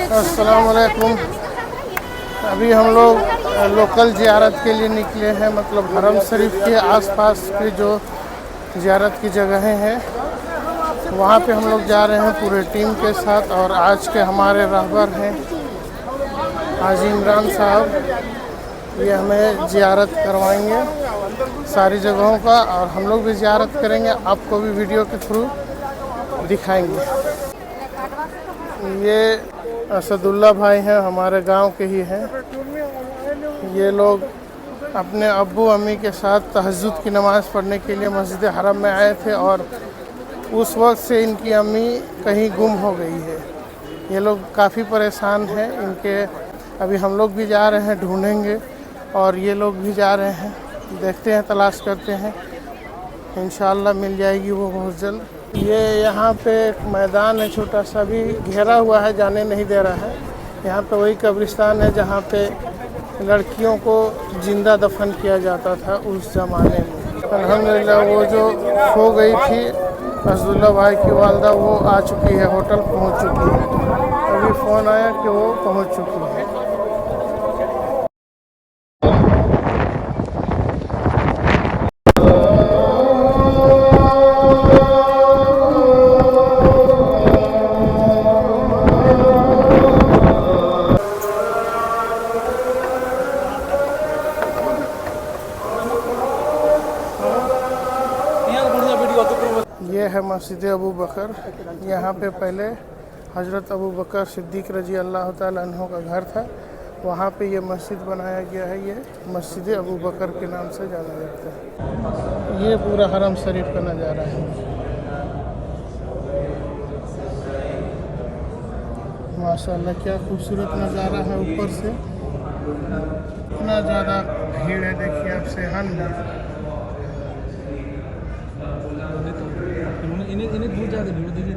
अस्सलाम वालेकुम। अभी हम लोग लोकल ज़ियारत के लिए निकले हैं, मतलब हरम शरीफ के आसपास की जो ज़ियारत की जगहें हैं वहाँ पे हम लोग जा रहे हैं पूरे टीम के साथ। और आज के हमारे रहबर हैं हाजी इमरान साहब, ये हमें ज़ियारत करवाएंगे सारी जगहों का, और हम लोग भी ज़ियारत करेंगे, आपको भी वीडियो के थ्रू दिखाएंगे। ये असदुल्ला भाई हैं, हमारे गांव के ही हैं। ये लोग अपने अब्बू अम्मी के साथ तहज्जुद की नमाज़ पढ़ने के लिए मस्जिद हरम में आए थे, और उस वक्त से इनकी अम्मी कहीं गुम हो गई है। ये लोग काफ़ी परेशान हैं इनके। अभी हम लोग भी जा रहे हैं, ढूंढेंगे, और ये लोग भी जा रहे हैं, देखते हैं, तलाश करते हैं, इंशाअल्लाह मिल जाएगी वो बहुत जल्द। ये यहाँ पे एक मैदान है छोटा सा, भी घेरा हुआ है, जाने नहीं दे रहा है। यहाँ पे वही कब्रिस्तान है जहाँ पे लड़कियों को जिंदा दफन किया जाता था उस ज़माने में। अल्हम्दुलिल्लाह वो जो खो गई थी असदुल्ला भाई की वालदा, वो आ चुकी है, होटल पहुँच चुकी है। अभी फ़ोन आया कि वो पहुँच चुकी है। ये है मस्जिद अबू बकर। यहाँ पे पहले हज़रत अबू बकर सिद्दीक़ रजी अल्लाह ताला अन्हु का घर था। वहाँ पे ये मस्जिद बनाया गया है। ये मस्जिद अबू बकर के नाम से जाना जाता है। ये पूरा हरम शरीफ का नज़ारा है। माशाअल्लाह क्या खूबसूरत नज़ारा है ऊपर से। इतना ज़्यादा भीड़ है, देखिए आप सेहन में। इन्हें बहुत ज़्यादा भीड़ दी थी।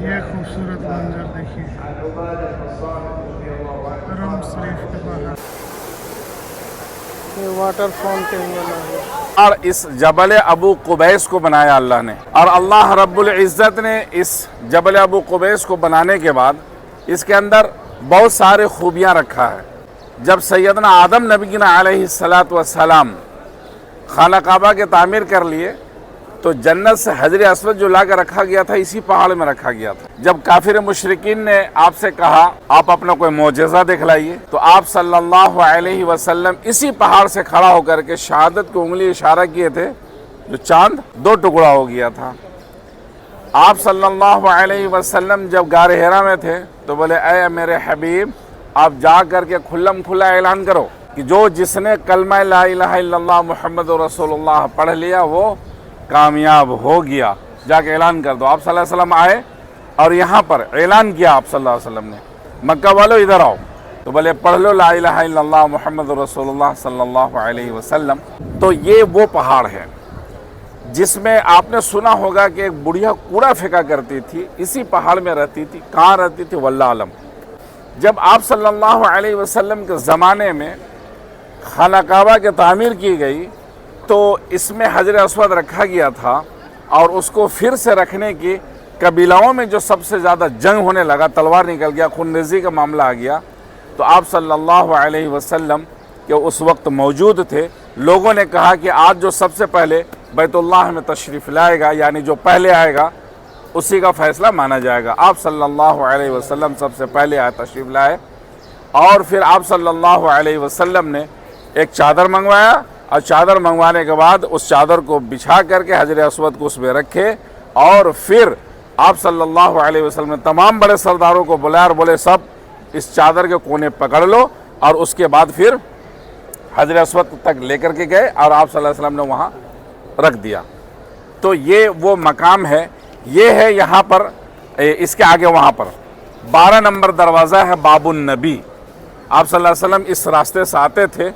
ये खूबसूरत मंजर देखिए हरम शरीफ के बाहर। ये वाटर फाउंटेन बना है। और इस जबल अबू कुबैस को बनाया अल्लाह ने, और अल्लाह रब्बुल इज़्ज़त ने इस जबल अबू कुबैस को बनाने के बाद इसके अंदर बहुत सारे खूबियाँ रखा है। जब सैयदना आदम नबीना अलैहिस्सलातु वस्सलाम खाना काबा के तामीर कर लिए, तो जन्नत से हजर अस्वद जो ला कर रखा गया था इसी पहाड़ में रखा गया था। जब काफिर मुशरिकीन ने आपसे कहा आप अपना कोई मोजज़ा दिखलाइए, तो आप सल्लल्लाहु अलैहि वसल्लम इसी पहाड़ से खड़ा होकर के शहादत की उंगली इशारा किए थे, जो चांद दो टुकड़ा हो गया था। आप सल्लल्लाहु अलैहि वसल्लम जब गारे हिरा में थे तो बोले, ऐ मेरे हबीब, आप जा करके खुल्लम खुला ऐलान करो कि जो जिसने कलमा ला इलाहा इल्लल्लाह मुहम्मद रसूलुल्लाह पढ़ लिया वो कामयाब हो गया, जाके ऐलान कर दो। आप सल्लल्लाहु अलैहि वसल्लम आए और यहाँ पर ऐलान किया आप सल्लल्लाहु अलैहि वसल्लम ने, मक्का वालों इधर आओ। तो बोले पढ़ लो ला इलाहा इल्लल्लाह मुहम्मद रसूलुल्लाह सल्लल्लाहु अलैहि वसल्लम। तो ये वो पहाड़ है जिसमें आपने सुना होगा कि एक बुढ़िया कूड़ा फेंका करती थी, इसी पहाड़ में रहती थी। कहाँ रहती थी वल्लाह आलम। जब आप सल्लल्लाहु अलैहि वसल्लम के ज़माने में खाना काबा की तामीर की गई, तो इसमें हजर अस्वद रखा गया था, और उसको फिर से रखने की कबीलाओं में जो सबसे ज़्यादा जंग होने लगा, तलवार निकल गया, खूनरेज़ी का मामला आ गया, तो आप सल्लल्लाहु अलैहि वसल्लम के उस वक्त मौजूद थे। लोगों ने कहा कि आज जो सबसे पहले बैतुल्लाह में तशरीफ़ लाएगा, यानी जो पहले आएगा उसी का फ़ैसला माना जाएगा। आप सल्लल्लाहु अलैहि वसल्लम सबसे पहले आए, तशरीफ़ लाए, और फिर आप सल्लल्लाहु अलैहि वसल्लम ने एक चादर मंगवाया, और चादर मंगवाने के बाद उस चादर को बिछा करके हजर अस्वद को उसमें रखे, और फिर आप सल्लल्लाहु अलैहि वसल्लम ने तमाम बड़े सरदारों को बुलाया और बोले सब इस चादर के कोने पकड़ लो, और उसके बाद फिर हजर अस्वद तक लेकर के गए और आप सल्लल्लाहु अलैहि वसल्लम ने वहाँ रख दिया। तो ये वो मकाम है, ये है यहाँ पर। इसके आगे वहाँ पर 12 नंबर दरवाज़ा है बाबुन नबी। आप सल्लल्लाहु अलैहि वसल्लम इस रास्ते से आते थे।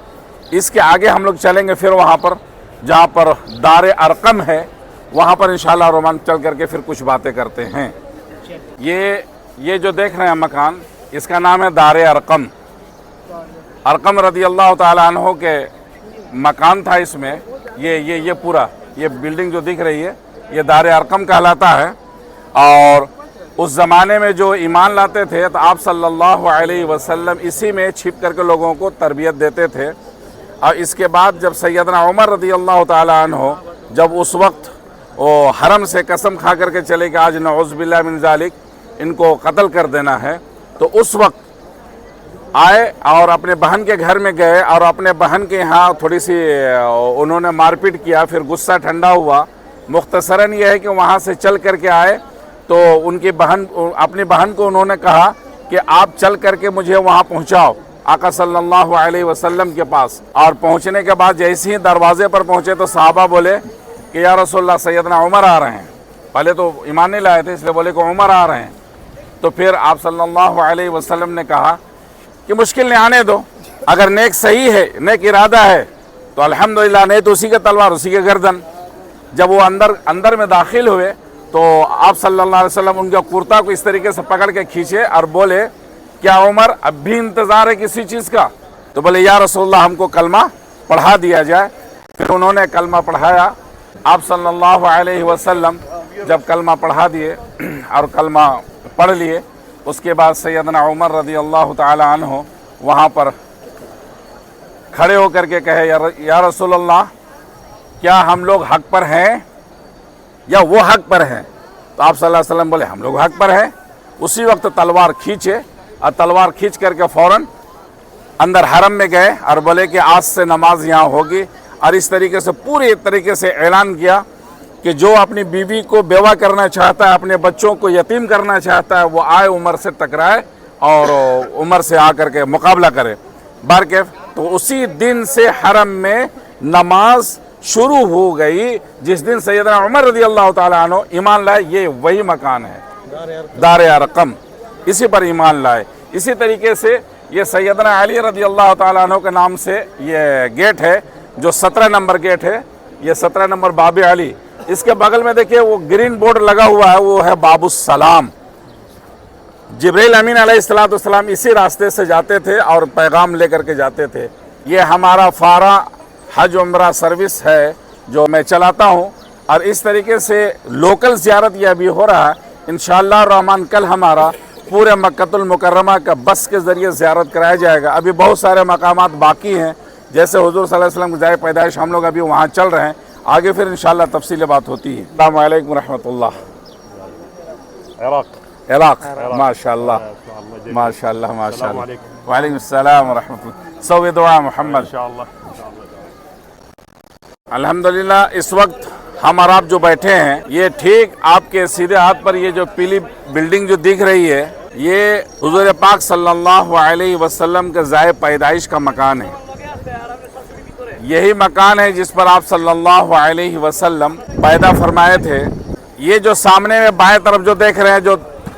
इसके आगे हम लोग चलेंगे, फिर वहाँ पर जहाँ पर दारे अरकम है, वहाँ पर इंशाअल्लाह रोमान चल करके फिर कुछ बातें करते हैं। ये ये जो देख रहे हैं मकान, इसका नाम है दार अरकम। अरकम रदी अल्लाह ताला अन्हो के मकान था इसमें। ये पूरा ये बिल्डिंग जो दिख रही है ये दार अरकम कहलाता है। और उस ज़माने में जो ईमान लाते थे तो आप सल्लल्लाहु अलैहि वसल्लम इसी में छिप करके लोगों को तरबियत देते थे। और इसके बाद जब सैयदना उमर रदी अल्लाह ताला अन्हो जब उस वक्त वो हरम से कसम खा करके चले कि आज नऊज़ बिल्लाह मिन ज़ालिक इनको कत्ल कर देना है, तो उस वक्त आए और अपने बहन के घर में गए और अपने बहन के यहाँ थोड़ी सी उन्होंने मारपीट किया। फिर गुस्सा ठंडा हुआ। मुख्तसरन ये है कि वहाँ से चल करके आए तो उनकी अपनी बहन को उन्होंने कहा कि आप चल करके मुझे वहाँ पहुँचाओ आका सल्लल्लाहु अलैहि वसल्लम के पास। और पहुँचने के बाद जैसे ही दरवाजे पर पहुँचे तो सहाबा बोले कि या रसूलल्लाह सैयदना उमर आ रहे हैं। पहले तो ईमान नहीं लाए थे इसलिए बोले कि उमर आ रहे हैं। तो फिर आप सल्लल्लाहु अलैहि वसल्लम ने कहा कि मुश्किल नहीं आने दो, अगर नेक सही है, नेक इरादा है तो अल्हम्दुलिल्लाह, नहीं तो उसी के तलवार उसी के गर्दन। जब वो अंदर में दाखिल हुए तो आप सल्लल्लाहु अलैहि वसल्लम उनका कुर्ता को इस तरीके से पकड़ के खींचे और बोले क्या उमर अब भी इंतज़ार है किसी चीज़ का? तो बोले या रसूलल्लाह हमको कलमा पढ़ा दिया जाए। फिर उन्होंने कलमा पढ़ाया। आप सल्लल्लाहु अलैहि वसल्लम जब कलमा पढ़ा दिए और कलमा पढ़ लिए, उसके बाद सैयदना उमर रदी अल्लाह ताला अन्हो वहाँ पर खड़े होकर के कहे या रसूलल्लाह क्या हम लोग हक पर हैं या वो हक पर हैं? तो आप सल्लल्लाहु अलैहि वसल्लम बोले हम लोग हक पर हैं। उसी वक्त तलवार खींचे और तलवार खींच करके फ़ौरन अंदर हरम में गए और बोले कि आज से नमाज यहाँ होगी। और इस तरीके से पूरे तरीके से ऐलान किया कि जो अपनी बीवी को बेवा करना चाहता है, अपने बच्चों को यतीम करना चाहता है, वो आए उमर से टकराए और उमर से आकर के मुकाबला करे। बारकेफ तो उसी दिन से हरम में नमाज शुरू हो गई। जिस दिन सैयदना उमर रज़ी अल्लाह ताला अन्हु ईमान लाए, ये वही मकान है दार अरकम, इसी पर ईमान लाए। इसी तरीके से ये सैयदना अली रज़ी अल्लाह ताला अन्हु के नाम से ये गेट है जो 17 नंबर गेट है। ये 17 नंबर बाब अली। इसके बगल में देखिए वो ग्रीन बोर्ड लगा हुआ है, वो है बाबुस्सलाम। जिब्रील अमीन अलैहिस्सलाम इसी रास्ते से जाते थे और पैगाम लेकर के जाते थे। ये हमारा फारा हज उम्रा सर्विस है जो मैं चलाता हूँ। और इस तरीके से लोकल ज़ियारत यह भी हो रहा है। इंशाअल्लाह रहमान कल हमारा पूरे मक्कतुल मुकर्रमा का बस के ज़रिए ज़ियारत कराया जाएगा। अभी बहुत सारे मकामात बाकी हैं, जैसे हुज़ूर सल्लल्लाहु अलैहि वसल्लम की जाए पैदाइश हम लोग अभी वहाँ चल रहे हैं। आगे फिर इंशाअल्लाह तफसील बात होती है। अस्सलाम वालेकुम रहमतुल्लाह। इराक़ माशाअल्लाह माशाअल्लाह माशाअल्लाह। वालेकुम अस्सलाम व रहमतुल्लाह। सौ दुआ मोहम्मद। अल्हम्दुलिल्लाह इस वक्त हम और आप जो बैठे हैं ये ठीक आपके सीधे हाथ पर ये जो पीली बिल्डिंग जो दिख रही है ये हुज़ूर पाक सल्लल्लाहु अलैहि वसल्लम के ज़ाए पैदाइश का मकान है। यही मकान है जिस पर आप सल्लल्लाहु अलैहि वसल्लम पैदा फरमाए थे। ये जो सामने में बाएं तरफ जो देख रहे हैं जो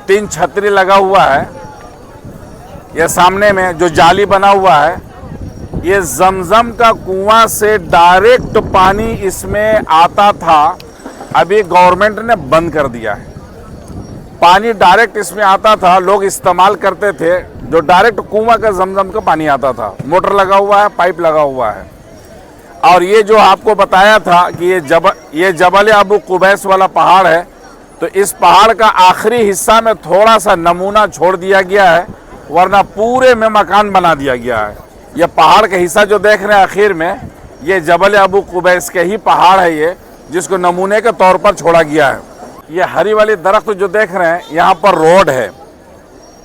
3 छतरी लगा हुआ है, ये सामने में जो जाली बना हुआ है, ये जमजम का कुआं से डायरेक्ट पानी इसमें आता था। अभी गवर्नमेंट ने बंद कर दिया है। पानी डायरेक्ट इसमें आता था, लोग इस्तेमाल करते थे। जो डायरेक्ट कुआं का जमजम का पानी आता था, मोटर लगा हुआ है, पाइप लगा हुआ है। और ये जो आपको बताया था कि ये जबल अबू कुबैस वाला पहाड़ है, तो इस पहाड़ का आखिरी हिस्सा में थोड़ा सा नमूना छोड़ दिया गया है, वरना पूरे में मकान बना दिया गया है। ये पहाड़ का हिस्सा जो देख रहे हैं आखिर में, ये जबल अबू कुबैस के ही पहाड़ है ये, जिसको नमूने के तौर पर छोड़ा गया है। ये हरी वाली दरख्त जो देख रहे हैं, यहाँ पर रोड है।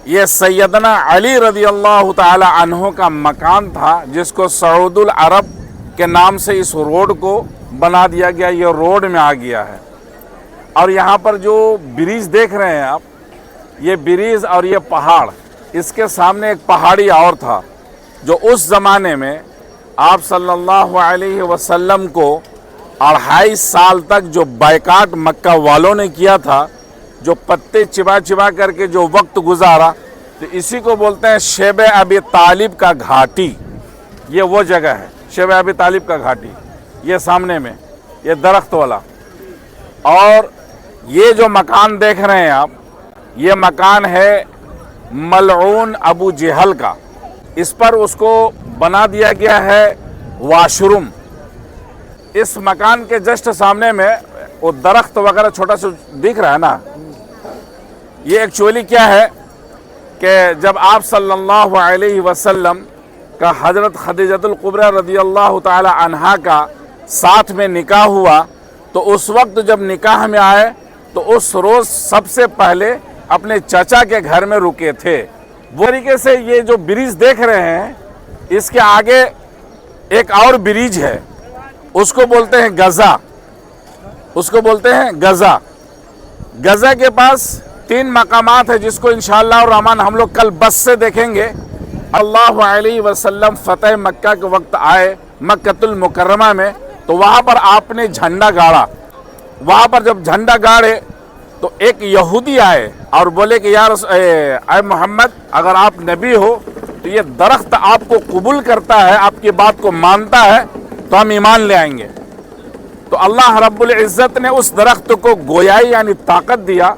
ये सैयदना अली रज़ी अल्लाह ताला अन्हु का मकान था, जिसको सऊदुल अरब के नाम से इस रोड को बना दिया गया। ये रोड में आ गया है। और यहाँ पर जो ब्रिज देख रहे हैं आप, ये ब्रिज और ये पहाड़, इसके सामने एक पहाड़ी और था जो उस ज़माने में आप सल्लल्लाहु अलैहि वसल्लम को 2.5 साल तक जो बायकाट मक्का वालों ने किया था, जो पत्ते चिबा चिबा करके जो वक्त गुजारा, तो इसी को बोलते हैं शेब अबी तालिब का घाटी। ये वो जगह है शेब अबी तालिब का घाटी, ये सामने में ये दरख्त वाला। और ये जो मकान देख रहे हैं आप, ये मकान है मलऊन अबू जहल का। इस पर उसको बना दिया गया है वाशरूम। इस मकान के जस्ट सामने में वो दरख्त वगैरह छोटा सा दिख रहा है ना, ये एक्चुअली क्या है कि जब आप सल्लल्लाहु अलैहि वसल्लम का हज़रत खदीजतुल कुबरा रदियल्लाहु ताला अन्हा का साथ में निकाह हुआ, तो उस वक्त जब निकाह में आए तो उस रोज़ सबसे पहले अपने चाचा के घर में रुके थे। वो तरीके से ये जो ब्रिज देख रहे हैं, इसके आगे एक और ब्रिज है, उसको बोलते हैं गज़ा, उसको बोलते हैं गज़ा। गज़ा के पास 3 मकामात है जिसको इंशाअल्लाह रहमान हम लोग कल बस से देखेंगे। अल्लाह अलैहि वसल्लम फतेह मक्का के वक्त आए मक्कतुल मुकर्रमा में, तो वहाँ पर आपने झंडा गाड़ा। वहाँ पर जब झंडा गाड़े तो एक यहूदी आए और बोले कि यार ऐ मोहम्मद, अगर आप नबी हो तो ये दरख्त आपको कबूल करता है, आपकी बात को मानता है, तो हम ईमान ले आएंगे। तो अल्लाह रब्बुल इज़्ज़त ने उस दरख्त को गोयाई यानी ताकत दिया।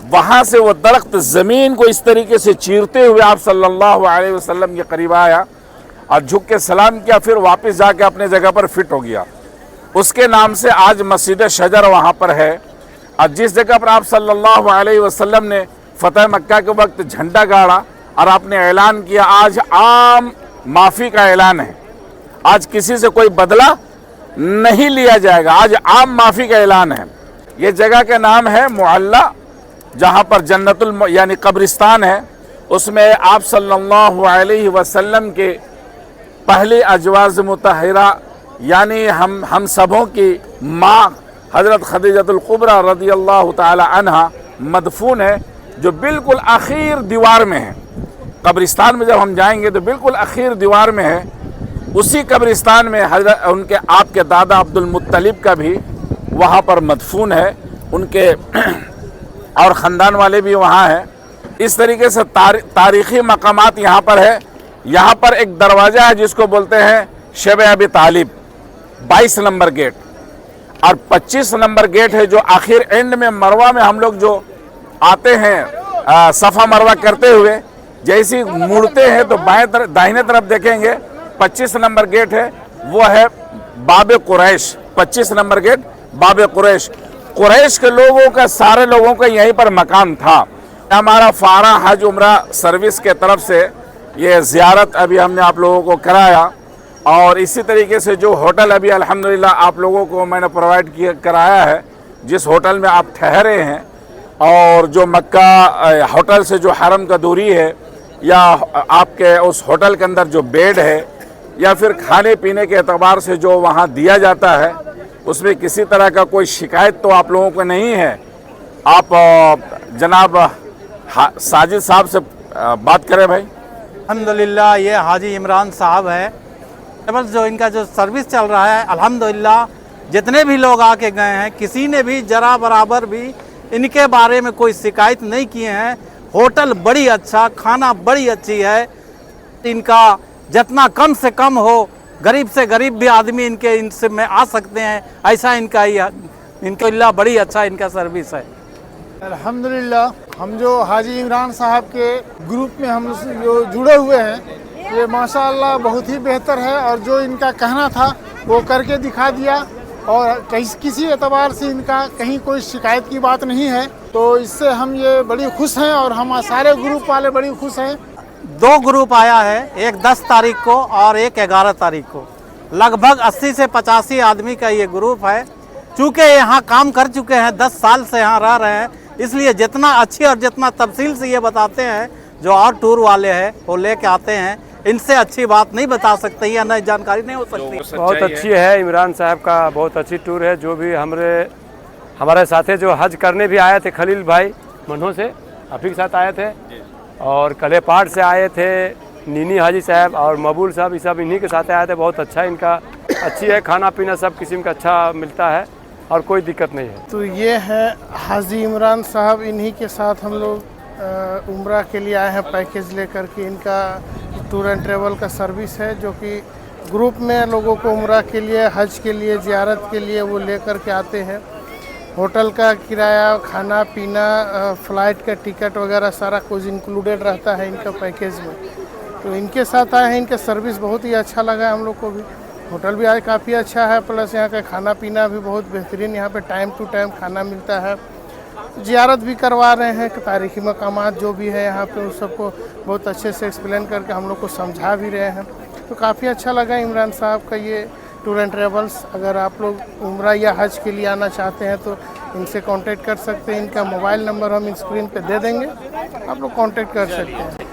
वहाँ से वो दरख्त ज़मीन को इस तरीके से चीरते हुए आप सल्लल्लाहु अलैहि वसल्लम के करीब आया और झुक के सलाम किया, फिर वापस जाके अपने जगह पर फिट हो गया। उसके नाम से आज मस्जिद शजर वहाँ पर है। और जिस जगह पर आप सल्लल्लाहु अलैहि वसल्लम ने फतेह मक्का के वक्त झंडा गाड़ा और आपने ऐलान किया, आज आम माफ़ी का ऐलान है, आज किसी से कोई बदला नहीं लिया जाएगा, आज आम माफ़ी का ऐलान है। ये जगह का नाम है मुअल्ला, जहाँ पर जन्नतुल यानी कब्रिस्तान है। उसमें आप सल्लल्लाहु अलैहि वसल्लम के पहली अजवाज़ मुतहरा यानी हम सबों की माँ हज़रत खदीजतुल कुबरा रदियल्लाहु ताला अन्हा मदफून है, जो बिल्कुल आखिर दीवार में है। कब्रिस्तान में जब हम जाएंगे तो बिल्कुल आखिर दीवार में है। उसी कब्रिस्तान में हज़रत उनके आपके दादा अब्दुल मुत्तलिब का भी वहाँ पर मदफून है, उनके और ख़ानदान वाले भी वहाँ हैं। इस तरीके से तारीख़ी मकामात यहाँ पर है। यहाँ पर एक दरवाज़ा है जिसको बोलते हैं शब अबी तालिब, 22 नंबर गेट, और 25 नंबर गेट है जो आखिर एंड में मरवा में हम लोग जो आते हैं सफ़ा मरवा करते हुए, जैसे मुड़ते हैं तो दाहिने तरफ देखेंगे 25 नंबर गेट है, वो है बाब कुरैश। 25 नंबर गेट बाब कुरैश, कुरैश के लोगों का, सारे लोगों का यहीं पर मकान था। हमारा फारा हज उम्रा सर्विस के तरफ से ये ज़ियारत अभी हमने आप लोगों को कराया, और इसी तरीके से जो होटल अभी अल्हम्दुलिल्लाह आप लोगों को मैंने प्रोवाइड कराया है, जिस होटल में आप ठहरे हैं, और जो मक्का होटल से जो हरम का दूरी है, या आपके उस होटल के अंदर जो बेड है, या फिर खाने पीने के एतबार से जो वहाँ दिया जाता है, उसमें किसी तरह का कोई शिकायत तो आप लोगों को नहीं है। आप जनाब साजिद साहब से बात करें भाई। अल्हम्दुलिल्लाह, ये हाजी इमरान साहब है। केवल जो इनका जो सर्विस चल रहा है, अल्हम्दुलिल्लाह जितने भी लोग आके गए हैं, किसी ने भी जरा बराबर भी इनके बारे में कोई शिकायत नहीं किए हैं। होटल बड़ी अच्छा, खाना बड़ी अच्छी है। इनका जितना कम से कम हो, गरीब से गरीब भी आदमी इनसे में आ सकते हैं, ऐसा इनका इनका बड़ी अच्छा इनका सर्विस है। अल्हम्दुलिल्लाह, हम जो हाजी इमरान साहब के ग्रुप में हम जो जुड़े हुए हैं, ये माशाअल्लाह बहुत ही बेहतर है, और जो इनका कहना था वो करके दिखा दिया, और किसी एतबार से इनका कहीं कोई शिकायत की बात नहीं है। तो इससे हम ये बड़ी खुश हैं, और हम सारे ग्रुप वाले बड़ी खुश हैं। 2 ग्रुप आया है, एक 10 तारीख को और एक 11 तारीख को। लगभग 80 से 85 आदमी का ये ग्रुप है। चूँकि यहाँ काम कर चुके हैं, 10 साल से यहाँ रह रहे हैं, इसलिए जितना अच्छी और जितना तफसील से ये बताते हैं, जो और टूर वाले हैं वो लेके आते हैं, इनसे अच्छी बात नहीं बता सकते या नई जानकारी नहीं हो सकती। बहुत अच्छी है, इमरान साहब का बहुत अच्छी टूर है। जो भी हमारे साथ जो हज करने भी आए थे, खलील भाई मनहो से आप ही के साथ आए थे, और कलेपाड़ से आए थे नीनी हाजी साहब और मबूल साहब, ये सब इन्हीं के साथ आए थे। बहुत अच्छा इनका अच्छी है, खाना पीना सब किस्म का अच्छा मिलता है और कोई दिक्कत नहीं है। तो ये है हाजी इमरान साहब, इन्हीं के साथ हम लोग उम्रा के लिए आए हैं पैकेज लेकर के। इनका टूर एंड ट्रेवल का सर्विस है, जो कि ग्रुप में लोगों को उम्रा के लिए, हज के लिए, ज़ियारत के लिए वो लेकर के आते हैं। होटल का किराया, खाना पीना, फ़्लाइट का टिकट वगैरह सारा कुछ इंक्लूडेड रहता है इनका पैकेज में। तो इनके साथ आए हैं, इनका सर्विस बहुत ही अच्छा लगा हम लोग को भी। होटल भी आज काफ़ी अच्छा है, प्लस यहाँ का खाना पीना भी बहुत बेहतरीन, यहाँ पे टाइम टू टाइम खाना मिलता है। ज़ियारत भी करवा रहे हैं, तारीख़ी मकामात जो भी है यहाँ पे उस सबको बहुत अच्छे से एक्सप्लेन करके हम लोग को समझा भी रहे हैं। तो काफ़ी अच्छा लगा इमरान साहब का ये टूर एंड ट्रेवल्स। अगर आप लोग उम्रा या हज के लिए आना चाहते हैं तो इनसे कांटेक्ट कर सकते हैं। इनका मोबाइल नंबर हम स्क्रीन पे दे देंगे, आप लोग कांटेक्ट कर सकते हैं।